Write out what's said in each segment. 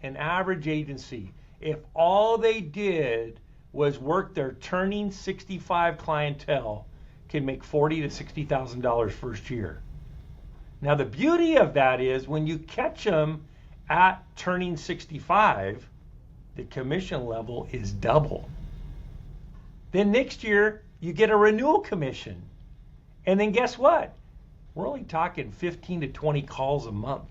an average agency, if all they did was work their turning 65 clientele, can make $40,000 to $60,000 first year. Now the beauty of that is when you catch them at turning 65, the commission level is double. Then next year you get a renewal commission. And then guess what? We're only talking 15 to 20 calls a month.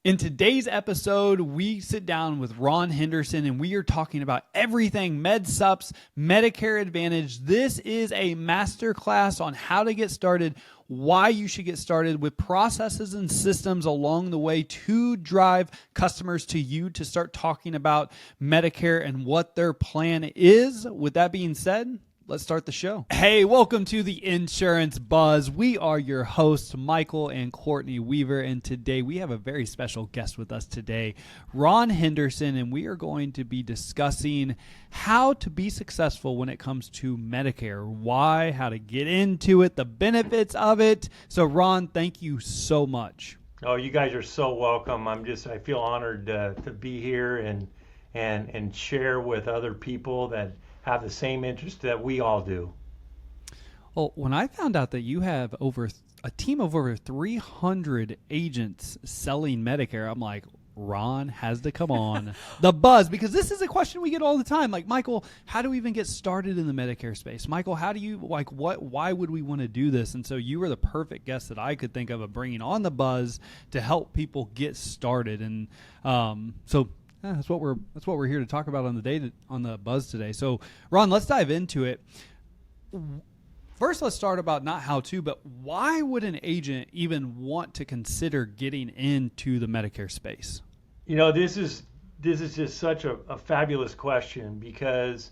In today's episode, we sit down with Ron Henderson and we are talking about everything MedSups, Medicare Advantage. This is a masterclass on how to get started, why you should get started with processes and systems along the way to drive customers to you to start talking about Medicare and what their plan is. With that being said, let's start the show. Hey, welcome to the Insurance Buzz. We are your hosts, Michael and Courtney Weaver, and today we have a very special guest with us today, Ron Henderson, and we are going to be discussing how to be successful when it comes to Medicare, why, how to get into it, the benefits of it. So, Ron, thank you so much. Oh, you guys are so welcome. I feel honored to be here and share with other people that have the same interest that we all do. Well, when I found out that you have a team of over 300 agents selling Medicare, I'm like, Ron has to come on the buzz, because this is a question we get all the time. Like, Michael, how do we even get started in the Medicare space? Michael, how do you, why would we want to do this? And so you were the perfect guest that I could think of bringing on the buzz to help people get started. And that's what we're here to talk about on the buzz today. So, Ron, let's dive into it. First, let's start about not how to, but why would an agent even want to consider getting into the Medicare space? You know, this is just such a fabulous question because,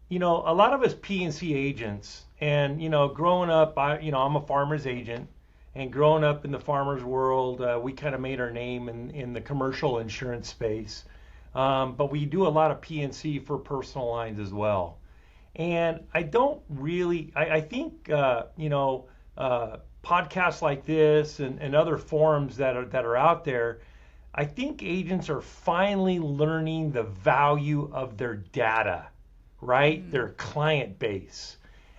you know, a lot of us P&C agents, and, you know, growing up, I'm a farmer's agent. And growing up in the farmer's world, we kind of made our name in the commercial insurance space. But we do a lot of P&C for personal lines as well. And I don't really, I think, podcasts like this and other forums that are out there, I think agents are finally learning the value of their data, right? Their client base.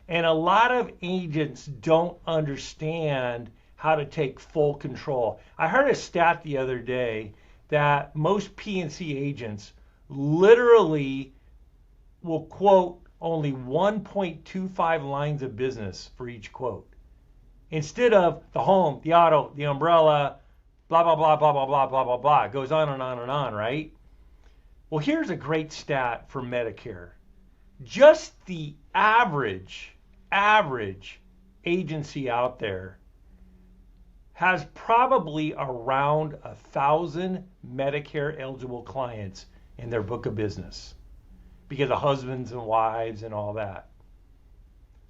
And a lot of agents don't understand how to take full control. I heard a stat the other day that most P&C agents literally will quote only 1.25 lines of business for each quote. Instead of the home, the auto, the umbrella, blah, blah, blah, blah, blah, blah, blah, blah, blah. It goes on and on and on, right? Well, here's a great stat for Medicare. Just the average agency out there has probably around 1,000 Medicare eligible clients in their book of business because of husbands and wives and all that.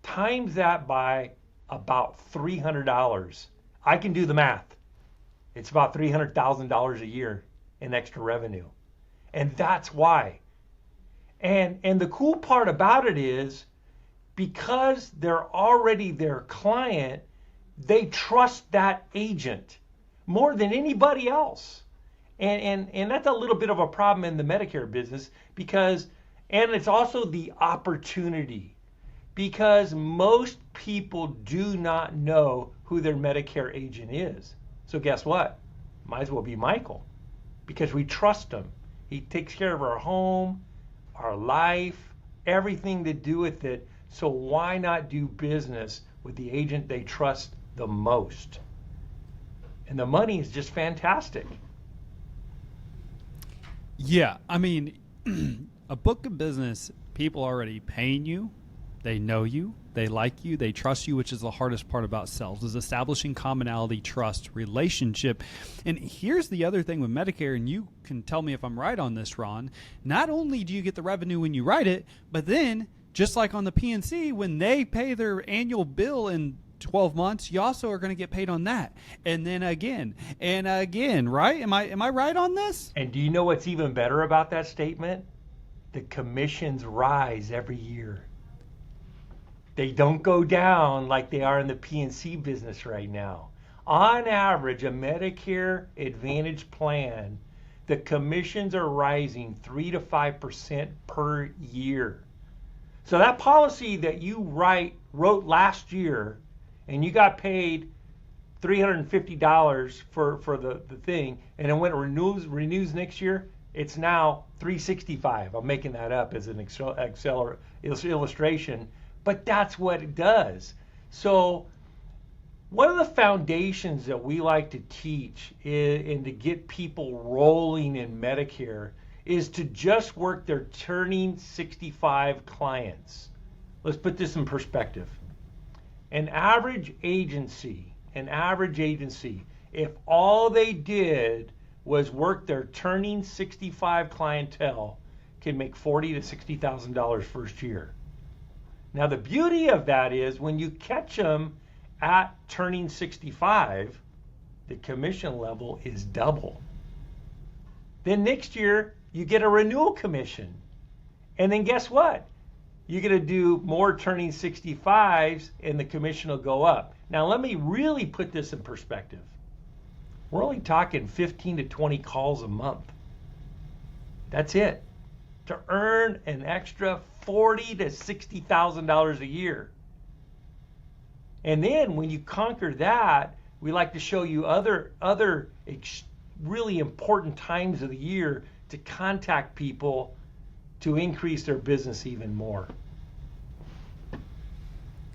Times that by about $300. I can do the math. It's about $300,000 a year in extra revenue. And that's why. And the cool part about it is because they're already their client, they trust that agent more than anybody else. And that's a little bit of a problem in the Medicare business and it's also the opportunity because most people do not know who their Medicare agent is. So guess what? Might as well be Michael because we trust him. He takes care of our home, our life, everything to do with it. So why not do business with the agent they trust the most? And the money is just fantastic. Yeah, I mean, a book of business, people already paying you, they know you, they like you, they trust you, which is the hardest part about sales, is establishing commonality, trust, relationship. And here's the other thing with Medicare, and you can tell me if I'm right on this, Ron. Not only do you get the revenue when you write it, but then, just like on the P&C, when they pay their annual bill in 12 months, you also are going to get paid on that. And then again, and again, right? Am I right on this? And do you know what's even better about that statement? The commissions rise every year. They don't go down like they are in the P&C business right now. On average, a Medicare Advantage plan, the commissions are rising 3 to 5% per year. So that policy that you wrote last year, and you got paid $350 for the thing, and then when it renews next year, it's now $365. I'm making that up as an illustration, but that's what it does. So one of the foundations that we like to teach and to get people rolling in Medicare is to just work their turning 65 clients. Let's put this in perspective. An average agency, if all they did was work their turning 65 clientele, can make $40,000 to $60,000 first year. Now the beauty of that is when you catch them at turning 65, the commission level is double. Then next year, you get a renewal commission. And then guess what? You're going to do more turning 65s and the commission will go up. Now let me really put this in perspective. We're only talking 15 to 20 calls a month. That's it. To earn an extra $40,000 to $60,000 a year. And then when you conquer that, we like to show you other really important times of the year to contact people to increase their business even more.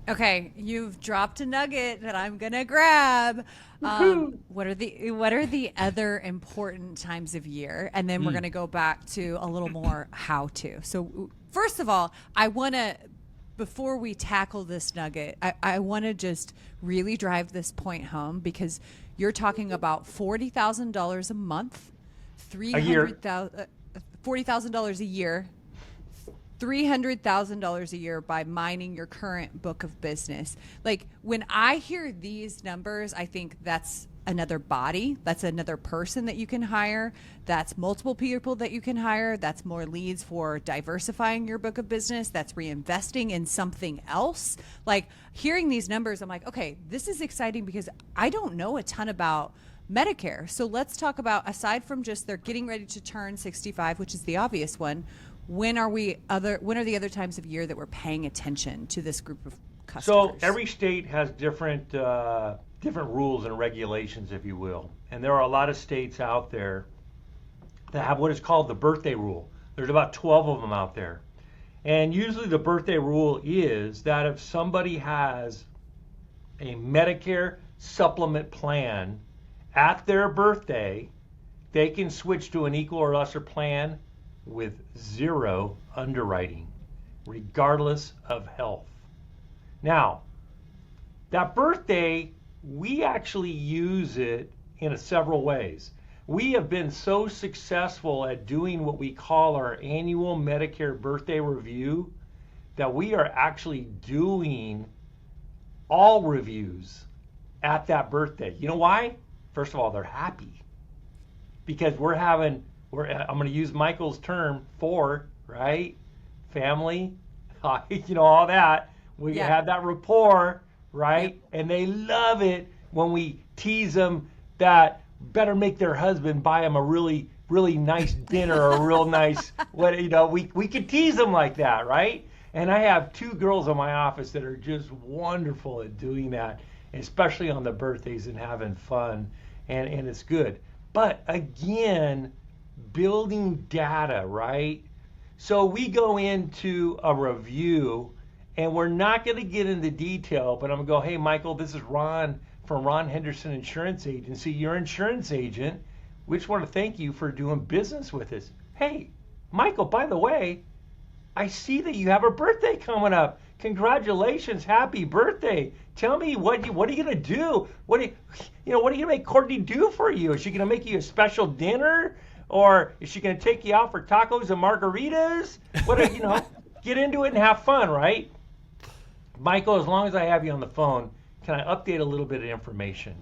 Okay, you've dropped a nugget that I'm gonna grab. What are the other important times of year? And then we're gonna go back to a little more how to. So first of all, I wanna, before we tackle this nugget, I wanna just really drive this point home, because you're talking about $40,000 a month, $40,000 a year, $300,000 a year by mining your current book of business. Like when I hear these numbers, I think that's another body, that's another person that you can hire, that's multiple people that you can hire, that's more leads for diversifying your book of business, that's reinvesting in something else. Like hearing these numbers, I'm like, okay, this is exciting because I don't know a ton about Medicare. So let's talk about, aside from just they're getting ready to turn 65, which is the obvious one, when are the other times of year that we're paying attention to this group of customers? So every state has different rules and regulations, if you will. And there are a lot of states out there that have what is called the birthday rule. There's about 12 of them out there. And usually the birthday rule is that if somebody has a Medicare supplement plan at their birthday, they can switch to an equal or lesser plan with zero underwriting, regardless of health. Now, that birthday, we actually use it in several ways. We have been so successful at doing what we call our annual Medicare birthday review that we are actually doing all reviews at that birthday. You know why? First of all, they're happy because I'm going to use Michael's term, right? Family, all that. We have that rapport, right? Yep. And they love it when we tease them that better make their husband buy them a really, really nice dinner or a real nice, we could tease them like that, right? And I have 2 girls in my office that are just wonderful at doing that, especially on the birthdays and having fun, and it's good. But again, building data, right? So we go into a review and we're not going to get into detail, but I'm going to go, hey, Michael, this is Ron from Ron Henderson Insurance Agency, your insurance agent. We just want to thank you for doing business with us. Hey, Michael, by the way, I see that you have a birthday coming up. Congratulations, happy birthday. Tell me, what are you going to do? What are you going to make Courtney do for you? Is she going to make you a special dinner? Or is she going to take you out for tacos and margaritas? Get into it and have fun, right? Michael, as long as I have you on the phone, can I update a little bit of information?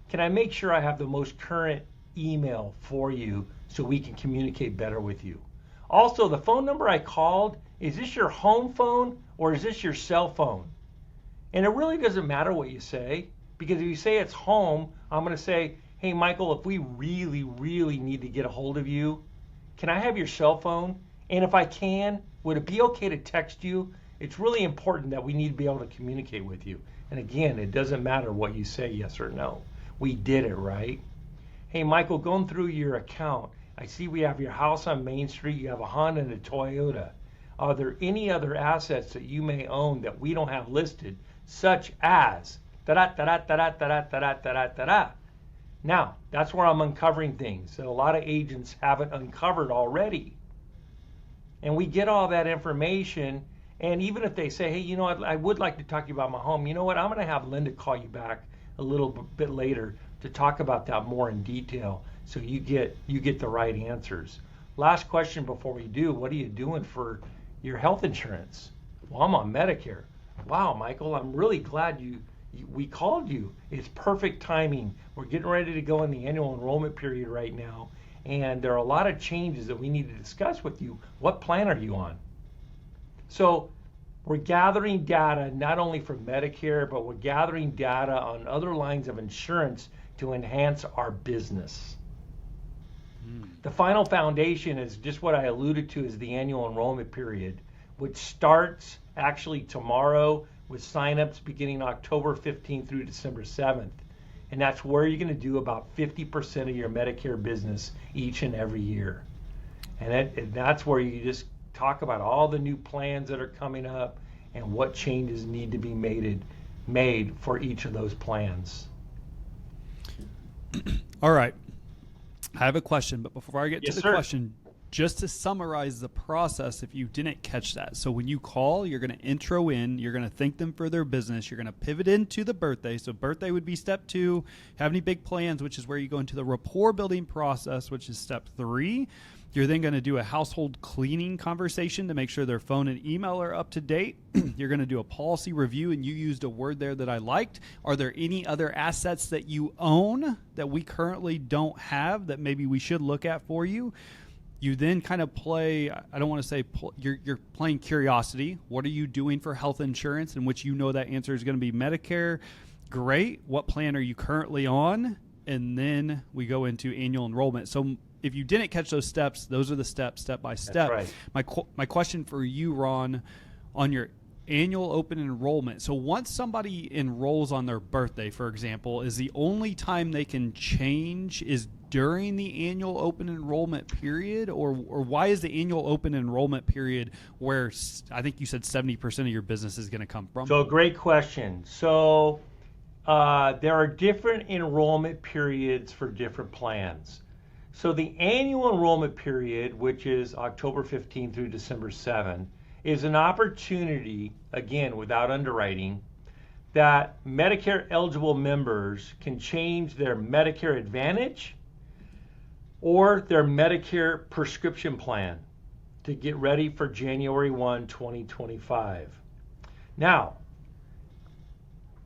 Can I make sure I have the most current email for you so we can communicate better with you? Also, the phone number I called, is this your home phone Or is this your cell phone? And it really doesn't matter what you say, because if you say it's home, I'm going to say, hey, Michael, if we really, really need to get a hold of you, can I have your cell phone? And if I can, would it be okay to text you? It's really important that we need to be able to communicate with you. And again, it doesn't matter what you say, yes or no. We did it, right? Hey, Michael, going through your account, I see we have your house on Main Street, you have a Honda and a Toyota. Are there any other assets that you may own that we don't have listed, such as da-da-da-da-da-da-da-da-da-da-da? Now, that's where I'm uncovering things that a lot of agents haven't uncovered already. And we get all that information, and even if they say, hey, you know what, I would like to talk to you about my home, you know what, I'm going to have Linda call you back a little bit later to talk about that more in detail so you get the right answers. Last question before we do, what are you doing for your health insurance? Well, I'm on Medicare. Wow, Michael, I'm really glad we called you. It's perfect timing. We're getting ready to go in the annual enrollment period right now, and there are a lot of changes that we need to discuss with you. What plan are you on? So we're gathering data not only for Medicare, but we're gathering data on other lines of insurance to enhance our business. The final foundation is just what I alluded to as the annual enrollment period, which starts actually tomorrow with signups beginning October 15th through December 7th. And that's where you're going to do about 50% of your Medicare business each and every year. And that's where you just talk about all the new plans that are coming up and what changes need to be made for each of those plans. All right. I have a question, but before I get Yes, to the sir. question, just to summarize the process, if you didn't catch that. So when you call, you're going to intro in, you're going to thank them for their business, you're going to pivot into the birthday. So birthday would be step 2. Have any big plans, which is where you go into the rapport building process, which is step 3. You're then going to do a household cleaning conversation to make sure their phone and email are up to date. You're going to do a policy review, and you used a word there that I liked. Are there any other assets that you own that we currently don't have that maybe we should look at for you? You then kind of play, I don't want to say, you're playing curiosity. What are you doing for health insurance, in which you know that answer is going to be Medicare? Great. What plan are you currently on? And then we go into annual enrollment. So if you didn't catch those steps, those are the steps, step by step. That's right. My question for you, Ron, on your annual open enrollment. So once somebody enrolls on their birthday, for example, is the only time they can change is during the annual open enrollment period, or why is the annual open enrollment period where I think you said 70% of your business is going to come from? So great question. So there are different enrollment periods for different plans. So the annual enrollment period, which is October 15 through December 7, is an opportunity, again, without underwriting, that Medicare eligible members can change their Medicare Advantage or their Medicare prescription plan to get ready for January 1, 2025. Now,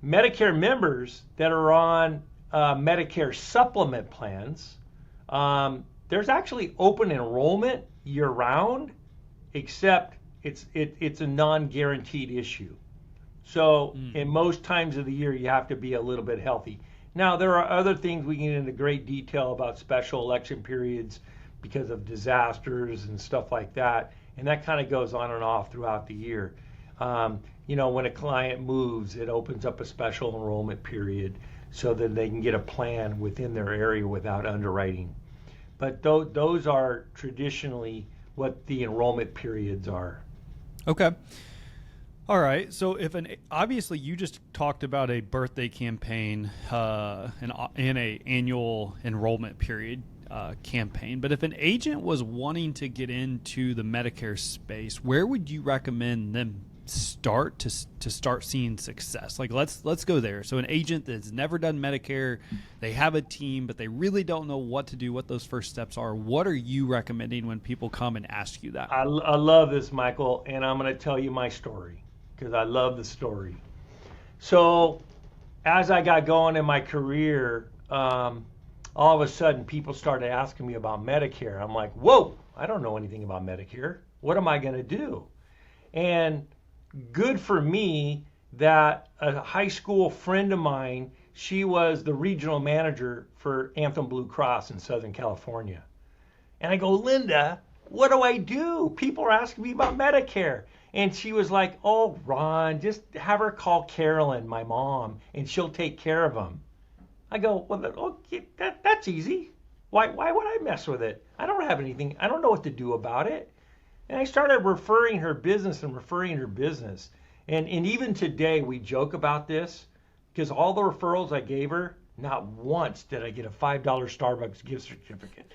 Medicare members that are on Medicare supplement plans, there's actually open enrollment year-round, except it's a non-guaranteed issue. So in most times of the year, you have to be a little bit healthy. Now, there are other things we can get into great detail about special election periods because of disasters and stuff like that, and that kind of goes on and off throughout the year. When a client moves, it opens up a special enrollment period so that they can get a plan within their area without underwriting. But those are traditionally what the enrollment periods are. Okay. All right. So obviously you just talked about a birthday campaign and a annual enrollment period campaign. But if an agent was wanting to get into the Medicare space, where would you recommend them start to start seeing success? Like let's go there. So an agent that's never done Medicare, they have a team, but they really don't know what to do, what those first steps are. What are you recommending when people come and ask you that? I love this, Michael, and I'm going to tell you my story because I love the story. So as I got going in my career, all of a sudden people started asking me about Medicare. I'm like, whoa, I don't know anything about Medicare. What am I going to do? And good for me that a high school friend of mine, she was the regional manager for Anthem Blue Cross in Southern California. And I go, Linda, what do I do? People are asking me about Medicare. And she was like, oh, Ron, just have her call Carolyn, my mom, and she'll take care of them. I go, well, okay, that's easy. Why would I mess with it? I don't have anything. I don't know what to do about it. And I started referring her business. And even today, we joke about this because all the referrals I gave her, not once did I get a $5 Starbucks gift certificate.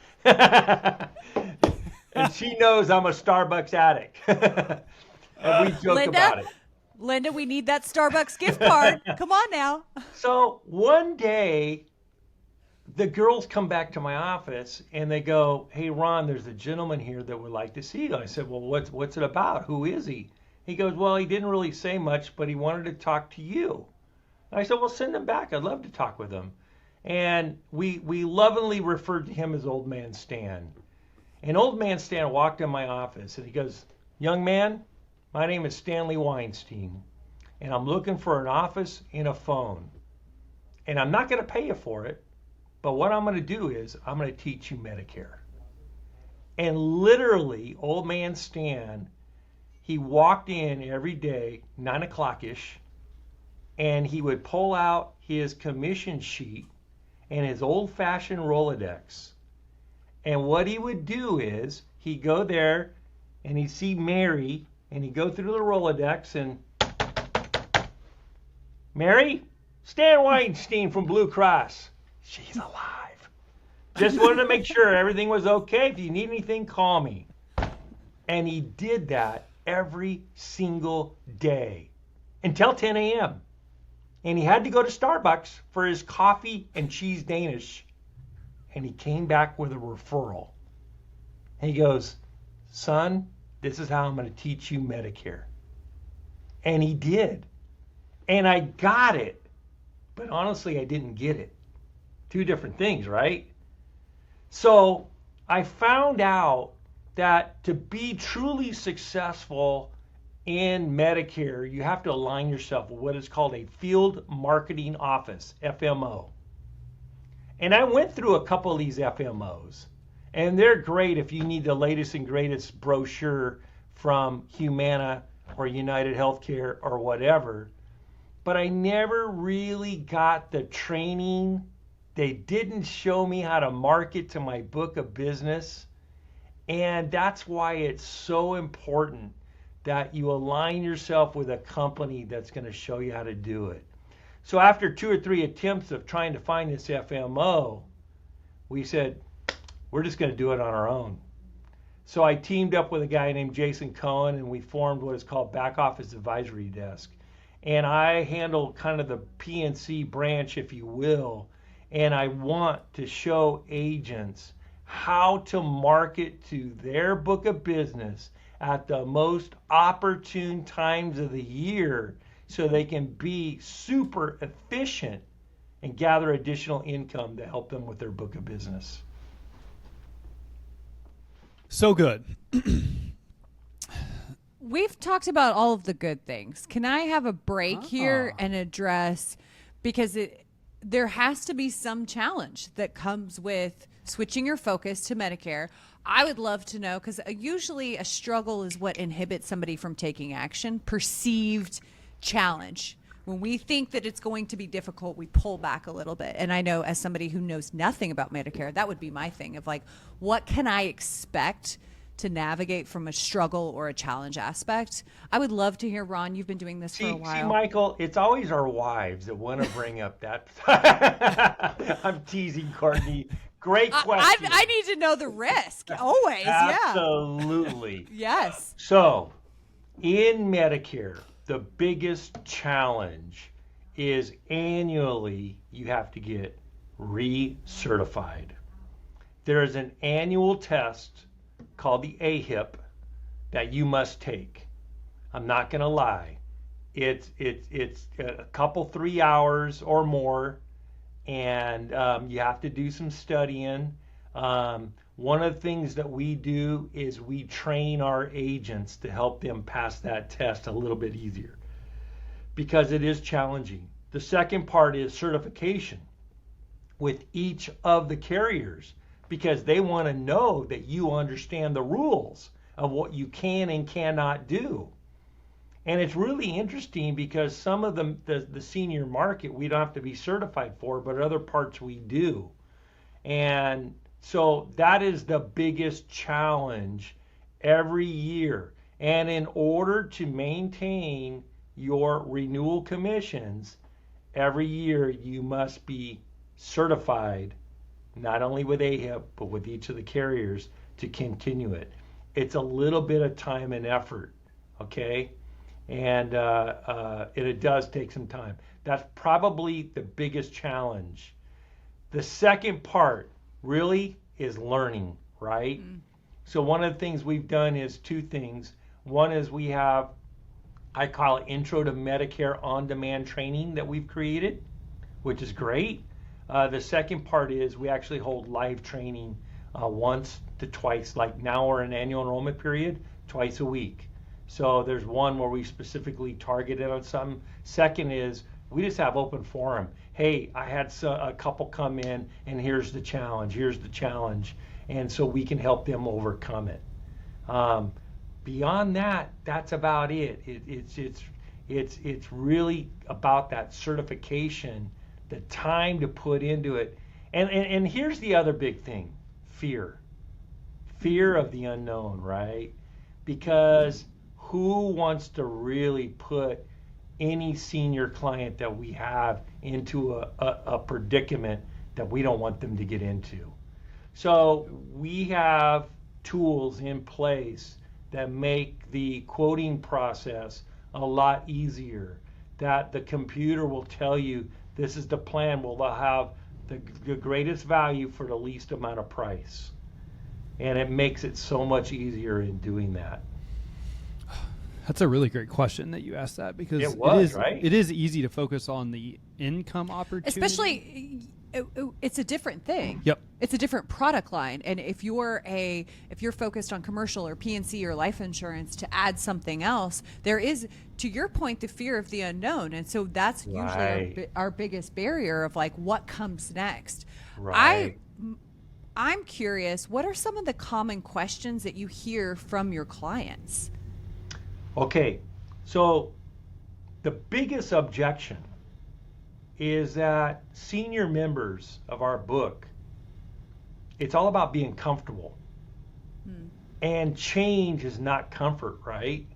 And she knows I'm a Starbucks addict. And we joke about it. Linda, we need that Starbucks gift card. Come on now. So one day, the girls come back to my office and they go, hey, Ron, there's a gentleman here that would like to see you. I said, well, what's it about? Who is he? He goes, well, he didn't really say much, but he wanted to talk to you. And I said, well, send him back. I'd love to talk with him. And we lovingly referred to him as Old Man Stan. And Old Man Stan walked in my office and he goes, young man, my name is Stanley Weinstein, and I'm looking for an office and a phone. And I'm not going to pay you for it, but what I'm going to do is I'm going to teach you Medicare. And literally, Old Man Stan, he walked in every day, 9 o'clock-ish, and he would pull out his commission sheet and his old-fashioned Rolodex. And what he would do is he'd go there and he'd see Mary, and he'd go through the Rolodex and, Mary, Stan Weinstein from Blue Cross. She's alive. Just wanted to make sure everything was okay. If you need anything, call me. And he did that every single day until 10 a.m. And he had to go to Starbucks for his coffee and cheese Danish. And he came back with a referral. And he goes, son, this is how I'm going to teach you Medicare. And he did. And I got it. But honestly, I didn't get it. Two different things, right? So I found out that to be truly successful in Medicare, you have to align yourself with what is called a field marketing office, FMO. And I went through a couple of these FMOs. And they're great if you need the latest and greatest brochure from Humana or United Healthcare or whatever. But I never really got the training. They didn't show me how to market to my book of business. And that's why it's so important that you align yourself with a company that's going to show you how to do it. So after 2 or 3 attempts of trying to find this FMO, we said, we're just going to do it on our own. So I teamed up with a guy named Jason Cohen, and we formed what is called Back Office Advisory Desk. And I handle kind of the PNC branch, if you will, and I want to show agents how to market to their book of business at the most opportune times of the year so they can be super efficient and gather additional income to help them with their book of business. So good. We've talked about all of the good things. Can I have a break here and address, because there has to be some challenge that comes with switching your focus to Medicare. I would love to know, because usually a struggle is what inhibits somebody from taking action. Perceived challenge. When we think that it's going to be difficult, we pull back a little bit. And I know, as somebody who knows nothing about Medicare, that would be my thing of like, what can I expect to navigate from a struggle or a challenge aspect? I would love to hear, Ron, you've been doing this for a while. See, Michael, it's always our wives that want to bring up that. I'm teasing, Courtney. Great question. I need to know the risk. Always, Absolutely. Yes. So, in Medicare, the biggest challenge is annually you have to get recertified. There is an annual test called the AHIP that you must take. I'm not going to lie. It's a couple, 3 hours or more, and you have to do some studying. one of the things that we do is we train our agents to help them pass that test a little bit easier because it is challenging. The second part is certification with each of the carriers because they want to know that you understand the rules of what you can and cannot do. And it's really interesting because some of the senior market we don't have to be certified for, but other parts we do. And so that is the biggest challenge every year. And in order to maintain your renewal commissions, every year you must be certified, not only with AHIP, but with each of the carriers to continue it. It's a little bit of time and effort, okay? And it does take some time. That's probably the biggest challenge. The second part really is learning, right? So one of the things we've done is two things. One is we have, I call it Intro to Medicare on-demand training that we've created, which is great. The second part is we actually hold live training once to twice, like now we're in annual enrollment period, twice a week. So there's one where we specifically targeted on something. Second is we just have open forum. Hey, I had a couple come in and here's the challenge. And so we can help them overcome it. Beyond that, that's about it. It's really about that certification, the time to put into it. And here's the other big thing, fear of the unknown, right? Because who wants to really put any senior client that we have into a predicament that we don't want them to get into? So we have tools in place that make the quoting process a lot easier, that the computer will tell you this is the plan, will have the greatest value for the least amount of price. And it makes it so much easier in doing that. That's a really great question that you asked that because it is easy to focus on the income opportunity. Especially, it's a different thing. Yep. It's a different product line. And if you're focused on commercial or P&C or life insurance to add something else, there is, to your point, the fear of the unknown. And so that's usually our biggest barrier of like what comes next. Right. I'm curious, what are some of the common questions that you hear from your clients? Okay, so the biggest objection is that senior members of our book, it's all about being comfortable. And change is not comfort, right?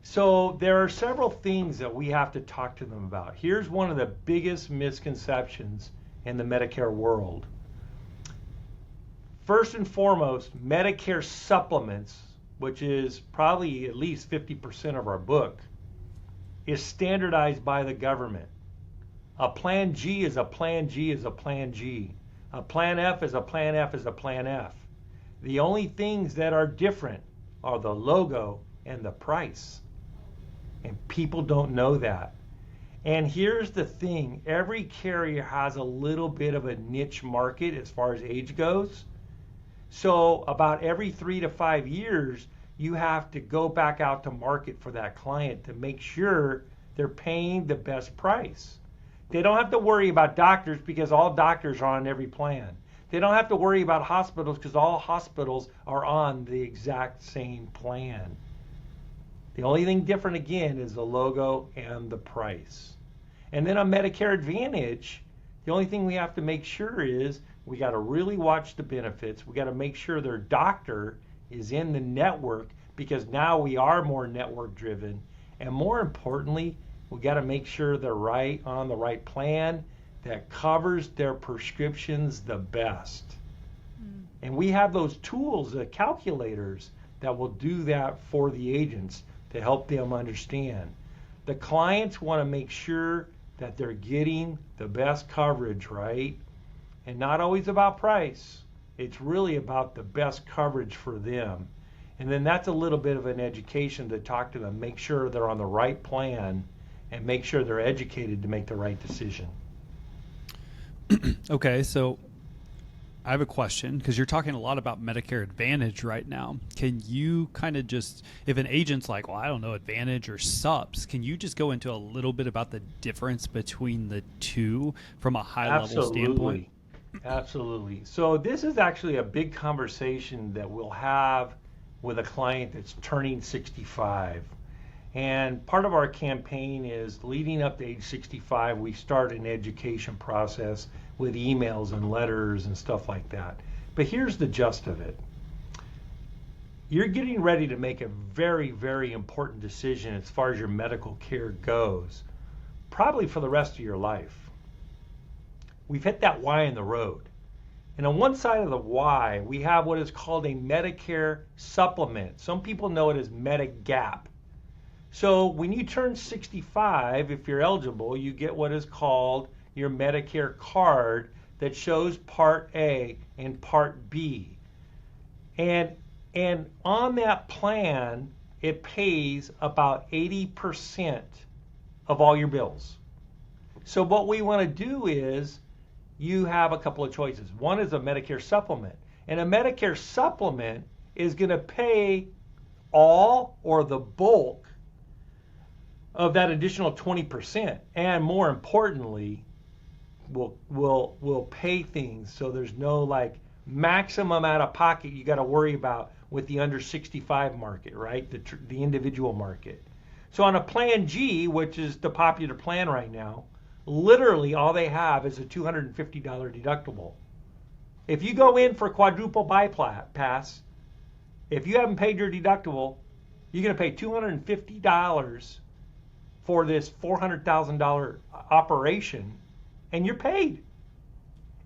So there are several things that we have to talk to them about. Here's one of the biggest misconceptions in the Medicare world. First and foremost, Medicare supplements, which is probably at least 50% of our book, is standardized by the government. A Plan G is a Plan G is a Plan G. A Plan F is a Plan F is a Plan F. The only things that are different are the logo and the price. And people don't know that. And here's the thing, every carrier has a little bit of a niche market as far as age goes. So about every 3 to 5 years, you have to go back out to market for that client to make sure they're paying the best price. They don't have to worry about doctors because all doctors are on every plan. They don't have to worry about hospitals because all hospitals are on the exact same plan. The only thing different again is the logo and the price. And then on Medicare Advantage, the only thing we have to make sure is we got to really watch the benefits. We got to make sure their doctor is in the network because now we are more network driven. And more importantly, we got to make sure they're right on the right plan that covers their prescriptions the best. And we have those tools, the calculators, that will do that for the agents to help them understand. The clients want to make sure that they're getting the best coverage, right? And not always about price. It's really about the best coverage for them. And then that's a little bit of an education to talk to them, make sure they're on the right plan and make sure they're educated to make the right decision. Okay, so I have a question because you're talking a lot about Medicare Advantage right now. Can you kind of just, if an agent's like, well, I don't know Advantage or SUPs, can you just go into a little bit about the difference between the two from a high level standpoint? Absolutely. So this is actually a big conversation that we'll have with a client that's turning 65. And part of our campaign is leading up to age 65, we start an education process with emails and letters and stuff like that. But here's the gist of it. You're getting ready to make a very, very important decision as far as your medical care goes, probably for the rest of your life. We've hit that Y in the road. And on one side of the Y, we have what is called a Medicare supplement. Some people know it as Medigap. So when you turn 65, if you're eligible, you get what is called your Medicare card that shows Part A and Part B. And on that plan, it pays about 80% of all your bills. So what we want to do is you have a couple of choices. One is a Medicare supplement. And a Medicare supplement is going to pay all or the bulk of that additional 20%. And more importantly, will pay things so there's no like maximum out of pocket you got to worry about with the under 65 market, right? The individual market. So on a plan G, which is the popular plan right now, literally all they have is a $250 deductible. If you go in for quadruple bypass, if you haven't paid your deductible, you're going to pay $250 for this $400,000 operation, and you're paid.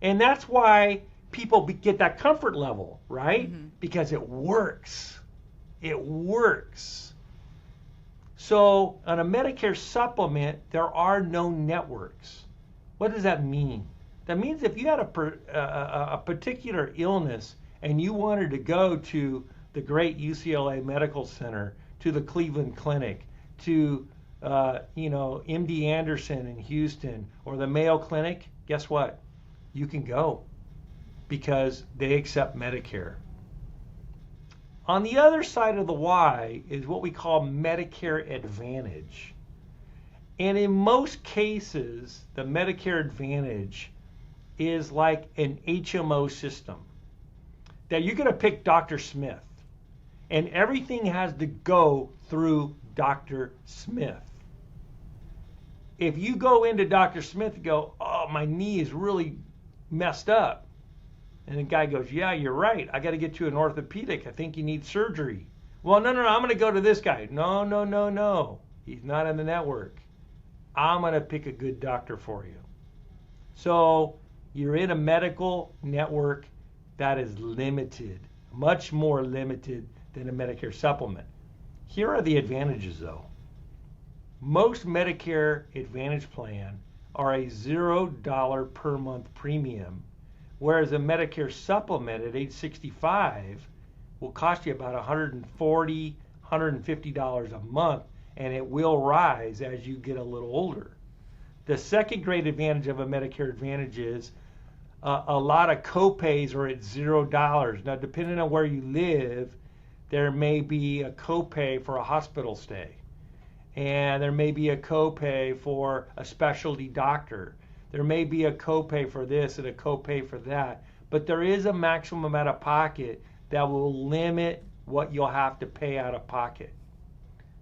And that's why people get that comfort level, right? Mm-hmm. Because it works. It works. So on a Medicare supplement, there are no networks. What does that mean? That means if you had a particular illness and you wanted to go to the great UCLA Medical Center, to the Cleveland Clinic, to MD Anderson in Houston, or the Mayo Clinic, guess what? You can go because they accept Medicare. On the other side of the Y is what we call Medicare Advantage. And in most cases, the Medicare Advantage is like an HMO system. That you're going to pick Dr. Smith, and everything has to go through Dr. Smith. If you go into Dr. Smith and go, oh, my knee is really messed up, and the guy goes, yeah, you're right. I got to get you an orthopedic. I think you need surgery. Well, no, I'm going to go to this guy. No. He's not in the network. I'm going to pick a good doctor for you. So you're in a medical network that is limited, much more limited than a Medicare supplement. Here are the advantages, though. Most Medicare Advantage plan are a $0 per month premium, whereas a Medicare supplement at age 65 will cost you about $140, $150 a month, and it will rise as you get a little older. The second great advantage of a Medicare Advantage is a lot of copays are at $0. Now, depending on where you live, there may be a copay for a hospital stay, and there may be a copay for a specialty doctor. There may be a copay for this and a copay for that, but there is a maximum out of pocket that will limit what you'll have to pay out of pocket.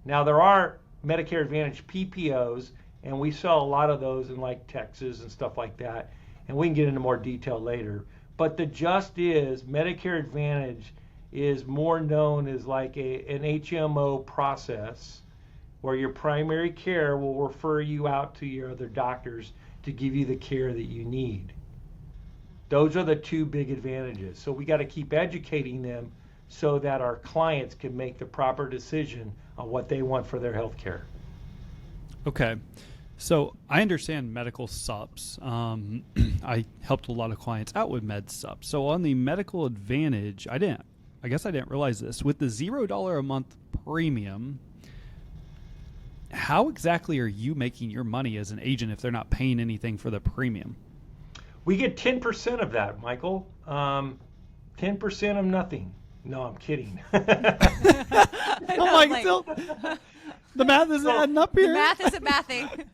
Now, there are Medicare Advantage PPOs, and we sell a lot of those in like Texas and stuff like that, and we can get into more detail later. But the gist is Medicare Advantage is more known as like an HMO process where your primary care will refer you out to your other doctors to give you the care that you need. Those are the two big advantages. So we got to keep educating them so that our clients can make the proper decision on what they want for their health care. Okay. So I understand medical subs. I helped a lot of clients out with med subs. So on the medical advantage, I guess I didn't realize this. With the $0 a month premium, how exactly are you making your money as an agent if they're not paying anything for the premium? We get 10% of that, Michael. 10% of nothing. No, I'm kidding. Still, the math isn't adding up here. The math isn't mathing.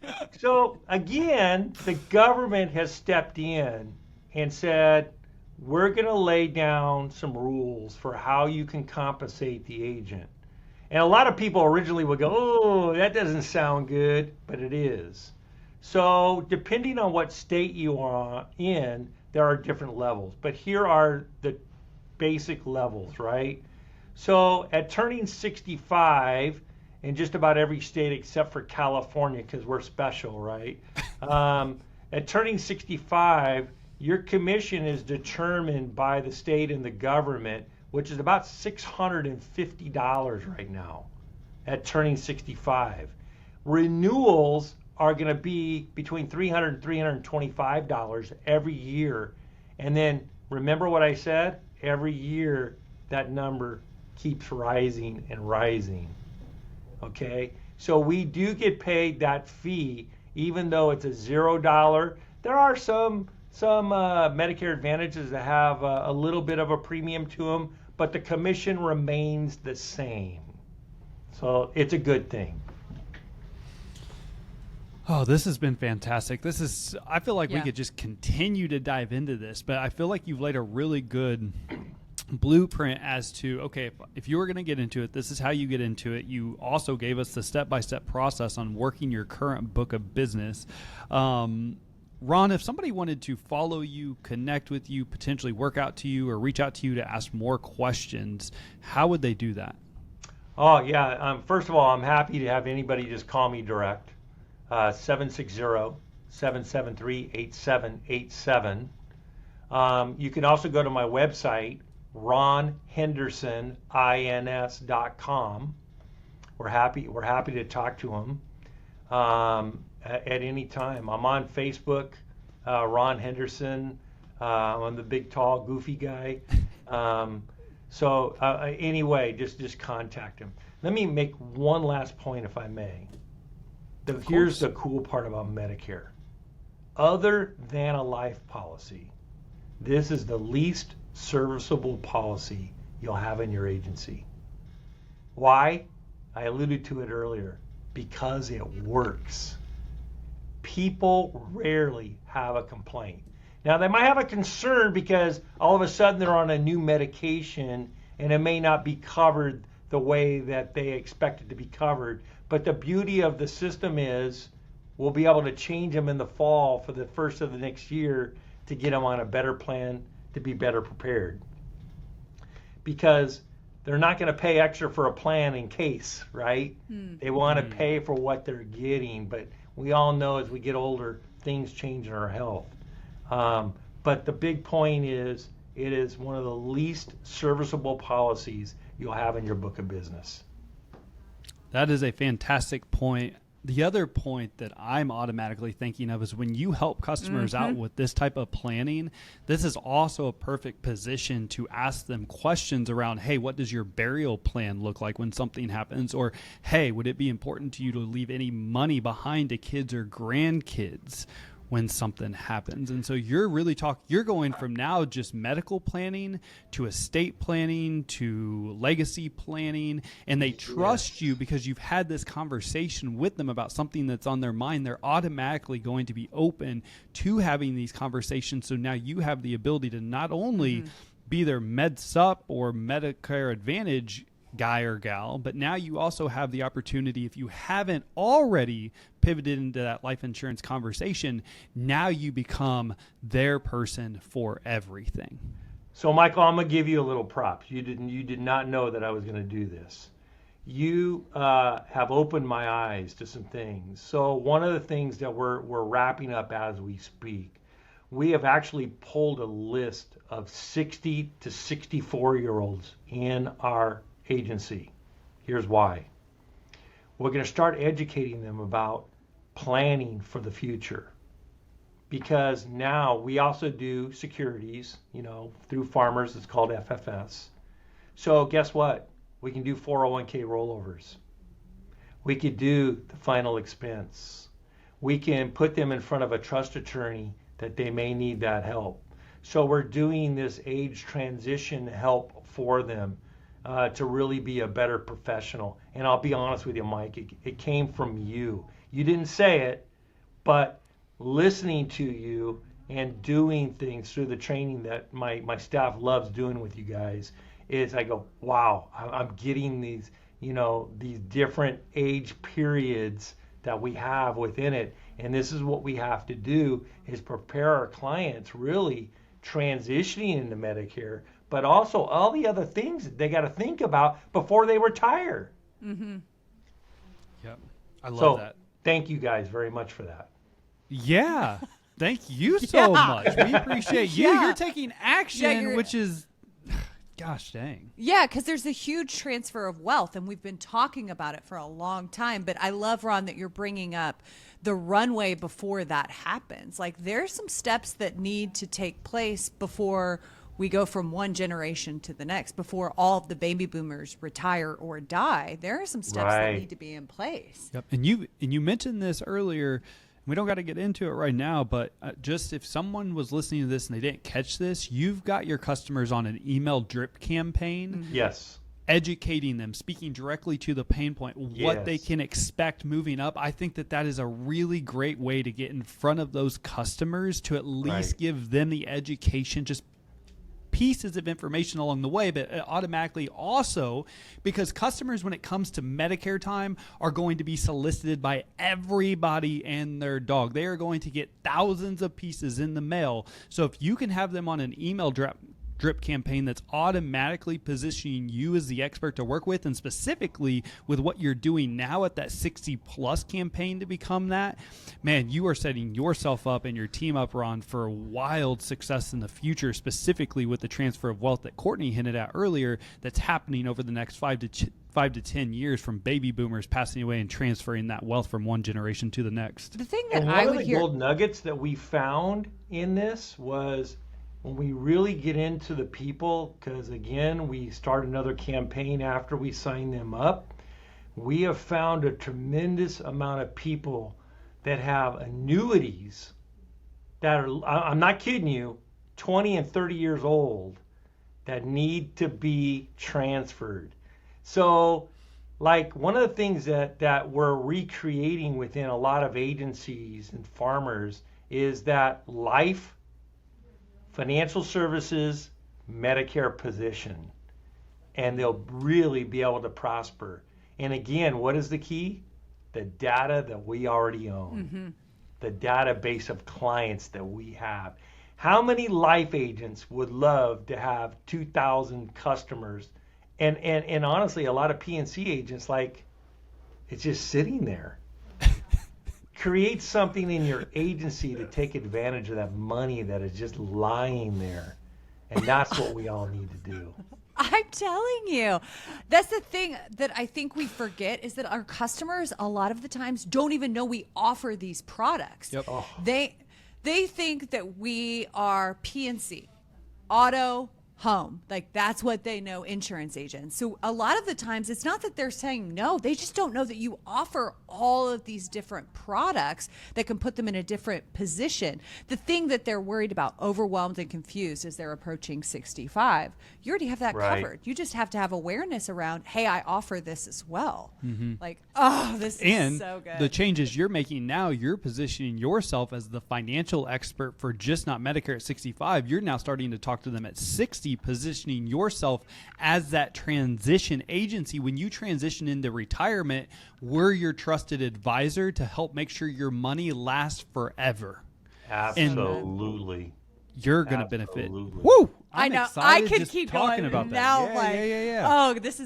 So again, the government has stepped in and said, we're going to lay down some rules for how you can compensate the agent. And a lot of people originally would go, oh, that doesn't sound good, but it is. So depending on what state you are in, there are different levels. But here are the basic levels, right? So at turning 65, in just about every state except for California, because we're special, right? At turning 65, your commission is determined by the state and the government, which is about $650 right now at turning 65. Renewals are going to be between $300 and $325 every year. And then remember what I said? Every year that number keeps rising and rising. Okay? So we do get paid that fee, even though it's a $0. There are some Medicare Advantages that have a little bit of a premium to them, but the commission remains the same. So it's a good thing. Oh, this has been fantastic. I feel like we Yeah. could just continue to dive into this, but I feel like you've laid a really good blueprint as to, okay, if you were going to get into it, this is how you get into it. You also gave us the step-by-step process on working your current book of business. Ron, if somebody wanted to follow you, connect with you, potentially work out to you or reach out to you to ask more questions, how would they do that? Oh, yeah. First of all, I'm happy to have anybody just call me direct. 760-773-8787. You can also go to my website, ronhendersonins.com. We're happy to talk to them at any time. I'm on Facebook, Ron Henderson. I'm the big, tall, goofy guy. Anyway, just contact him. Let me make one last point, if I may. Here's the cool part about Medicare. Other than a life policy, this is the least serviceable policy you'll have in your agency. Why? I alluded to it earlier. Because it works. People rarely have a complaint. Now, they might have a concern because all of a sudden they're on a new medication and it may not be covered the way that they expect it to be covered. But the beauty of the system is we'll be able to change them in the fall for the first of the next year to get them on a better plan to be better prepared. Because they're not going to pay extra for a plan in case, right? They want to pay for what they're getting. But we all know as we get older, things change in our health. But the big point is it is one of the least serviceable policies you'll have in your book of business. That is a fantastic point. The other point that I'm automatically thinking of is when you help customers out with this type of planning, this is also a perfect position to ask them questions around, hey, what does your burial plan look like when something happens? Or, hey, would it be important to you to leave any money behind to kids or grandkids when something happens? And so you're really you're going from now just medical planning to estate planning to legacy planning, and they trust you because you've had this conversation with them about something that's on their mind. They're automatically going to be open to having these conversations. So now you have the ability to not only be their MedSup or Medicare Advantage guy or gal, but now you also have the opportunity, if you haven't already pivoted into that life insurance conversation, now you become their person for everything. So, Michael, I'm going to give you a little props. You did not know that I was going to do this. You have opened my eyes to some things. So one of the things that we're wrapping up as we speak, we have actually pulled a list of 60 to 64-year-olds in our agency. Here's why. We're going to start educating them about planning for the future. Because now we also do securities, through Farmers. It's called FFS. So guess what? We can do 401k rollovers. We could do the final expense. We can put them in front of a trust attorney that they may need that help. So we're doing this age transition help for them to really be a better professional. And I'll be honest with you, Mike, it came from you. You didn't say it, but listening to you and doing things through the training that my staff loves doing with you guys is I go, wow, I'm getting these, these different age periods that we have within it. And this is what we have to do is prepare our clients really transitioning into Medicare, but also all the other things that they got to think about before they retire. Mm-hmm. Yep. I love that. Thank you guys very much for that. Yeah. Thank you so much. We appreciate you. Yeah. You're taking action, Yeah, which is, gosh dang. Yeah, because there's a huge transfer of wealth, and we've been talking about it for a long time. But I love, Ron, that you're bringing up the runway before that happens. Like, there's some steps that need to take place before we go from one generation to the next, before all of the baby boomers retire or die. There are some steps that need to be in place. Yep. And you mentioned this earlier. We don't got to get into it right now, but just if someone was listening to this and they didn't catch this, you've got your customers on an email drip campaign. Mm-hmm. Yes. Educating them, speaking directly to the pain point, what they can expect moving up. I think that is a really great way to get in front of those customers to at least give them the education, just pieces of information along the way, but automatically also, because customers, when it comes to Medicare time, are going to be solicited by everybody and their dog. They are going to get thousands of pieces in the mail. So if you can have them on an email drip campaign that's automatically positioning you as the expert to work with, and specifically with what you're doing now at that 60 plus campaign to become that, man, you are setting yourself up and your team up, Ron, for wild success in the future, specifically with the transfer of wealth that Courtney hinted at earlier that's happening over the next 5 to 10 years from baby boomers passing away and transferring that wealth from one generation to the next. The thing that and I one would of the hear, gold nuggets that we found in this was when we really get into the people, because again, we start another campaign after we sign them up, we have found a tremendous amount of people that have annuities that are, I'm not kidding you, 20 and 30 years old that need to be transferred. So, like, one of the things that we're recreating within a lot of agencies and farmers is that life, financial services, Medicare position, and they'll really be able to prosper. And again, what is the key? The data that we already own, the database of clients that we have. How many life agents would love to have 2,000 customers? And honestly, a lot of P&C agents, like, it's just sitting there. Create something in your agency to take advantage of that money that is just lying there. And that's what we all need to do. I'm telling you, that's the thing that I think we forget is that our customers a lot of the times don't even know we offer these products. Yep. Oh. They think that we are P&C, auto, home. Like, that's what they know, insurance agents. So a lot of the times it's not that they're saying no, they just don't know that you offer all of these different products that can put them in a different position. The thing that they're worried about, overwhelmed and confused as they're approaching 65, you already have that covered. You just have to have awareness around, hey, I offer this as well. Like, oh, this is so good. And the changes you're making now, you're positioning yourself as the financial expert for just not Medicare at 65. You're now starting to talk to them at 60, positioning yourself as that transition agency. When you transition into retirement, we're your trusted advisor to help make sure your money lasts forever. Absolutely. And you're going to benefit. Woo! I know. I could keep talking going about now. that. Yeah. Oh, this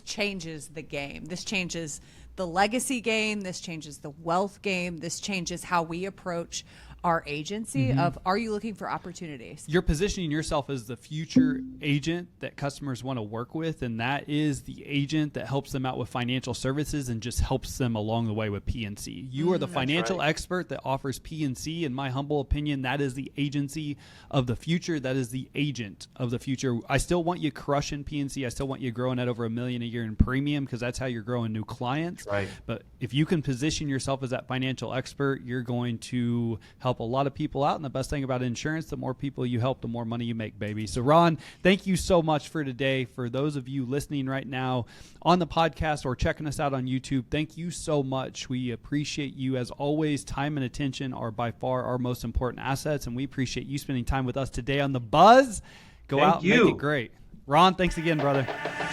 changes the game. This changes the legacy game. This changes the wealth game. This changes how we approach our agency of, are you looking for opportunities? You're positioning yourself as the future agent that customers want to work with, and that is the agent that helps them out with financial services and just helps them along the way with P&C. You are the financial expert that offers P&C. In my humble opinion, that is the agency of the future. That is the agent of the future. I still want you crushing P&C. I still want you growing at over $1 million a year in premium, because that's how you're growing new clients. Right. But if you can position yourself as that financial expert, you're going to help help a lot of people out. And the best thing about insurance, the more people you help, the more money you make, baby. So Ron, thank you so much for today. For those of you listening right now on the podcast or checking us out on YouTube, thank you so much. We appreciate you. As always, time and attention are by far our most important assets, and we appreciate you spending time with us today on The Buzz. Go out and make it great. Ron, thanks again, brother.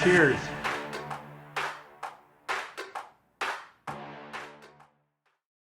Cheers.